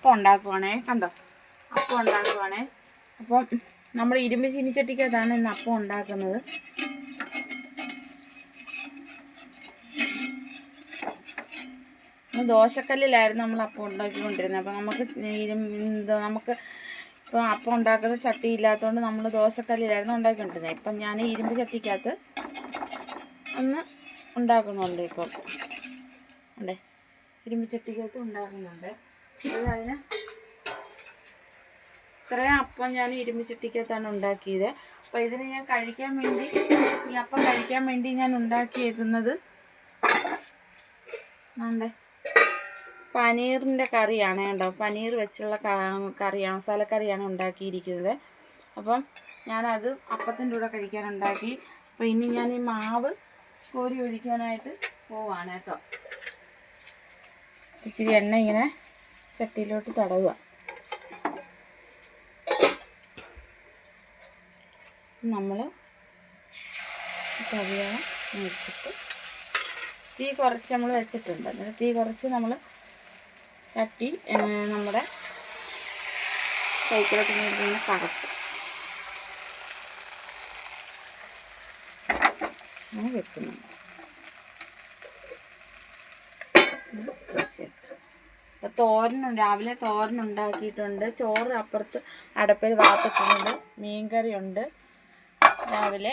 അപ്പം ഉണ്ടാക്കുവാണേ. കണ്ടോ, അപ്പം ഉണ്ടാക്കുവാണേ. അപ്പം നമ്മൾ ഇരുമ്പ് ചീനിച്ചട്ടിക്കകത്താണ് ഇന്ന് അപ്പം ഉണ്ടാക്കുന്നത്. ദോശക്കല്ലിലായിരുന്നു നമ്മൾ അപ്പം ഉണ്ടാക്കിക്കൊണ്ടിരുന്നത്. അപ്പം നമുക്ക് ഇപ്പം അപ്പം ഉണ്ടാക്കുന്ന ചട്ടി ഇല്ലാത്തതുകൊണ്ട് നമ്മൾ ദോശക്കല്ലിലായിരുന്നു ഉണ്ടാക്കിക്കൊണ്ടിരുന്നത്. ഇപ്പം ഞാൻ ഇരുമ്പ് ചട്ടിക്കകത്ത് ഒന്ന് ഉണ്ടാക്കുന്നുണ്ട്. ഇപ്പം അല്ലേ, ഇരുമ്പ് ചട്ടിക്കകത്ത് ഉണ്ടാക്കുന്നുണ്ട്. അതിന് ഇത്രയും അപ്പം ഞാൻ ഇരുമ്പ് ചട്ടിക്കകത്താണ് ഉണ്ടാക്കിയത്. അപ്പോൾ ഇതിന് ഞാൻ കഴിക്കാൻ വേണ്ടി, ഈ അപ്പം കഴിക്കാൻ വേണ്ടി ഞാൻ ഉണ്ടാക്കിയേക്കുന്നത് പനീറിൻ്റെ കറിയാണ്. കേട്ടോ, പനീർ വെച്ചുള്ള കറിയാണ്, മസാലക്കറിയാണ് ഉണ്ടാക്കിയിരിക്കുന്നത്. അപ്പം ഞാനത് അപ്പത്തിൻ്റെ കൂടെ കഴിക്കാൻ ഉണ്ടാക്കി. അപ്പോൾ ഇനി ഞാൻ ഈ മാവ് കോരി ഒഴിക്കാനായിട്ട് പോവാണ് കേട്ടോ. ഇച്ചിരി എണ്ണ ഇങ്ങനെ ചട്ടിയിലോട്ട് തടവുക. നമ്മൾ കറിയാളം വെച്ചിട്ട് തീ കുറച്ച് നമ്മൾ വെച്ചിട്ടുണ്ട്. എന്നിട്ട് തീ കുറച്ച് നമ്മൾ ചട്ടി നമ്മുടെ കൈക്കിലോട്ട് ഇങ്ങനെ കറക്കും അങ്ങനെ വെക്കുന്നുണ്ട്. അപ്പോൾ തോരനുണ്ട്, രാവിലെ തോരനുണ്ടാക്കിയിട്ടുണ്ട്. ചോറ് അപ്പുറത്ത് അടപ്പിൽ വാർത്തിട്ടുണ്ട്. മീൻകറിയുണ്ട്. രാവിലെ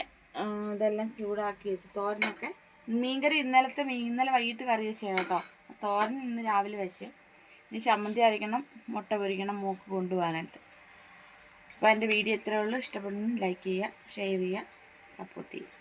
ഇതെല്ലാം ചൂടാക്കി വെച്ച് തോരനൊക്കെ. മീൻകറി ഇന്നലെ വൈകിട്ട് കറി വെച്ചാണ് കേട്ടോ. തോരൻ ഇന്ന് രാവിലെ വെച്ച്. ഇനി ചമ്മന്തി അരയ്ക്കണം, മുട്ട പൊരിക്കണം മൂക്ക് കൊണ്ടുപോകാനായിട്ട്. അപ്പോൾ എൻ്റെ വീഡിയോ ഇത്രയേ ഉള്ളൂ. ഇഷ്ടപ്പെടുന്നു ലൈക്ക് ചെയ്യുക, ഷെയർ ചെയ്യുക, സപ്പോർട്ട് ചെയ്യുക.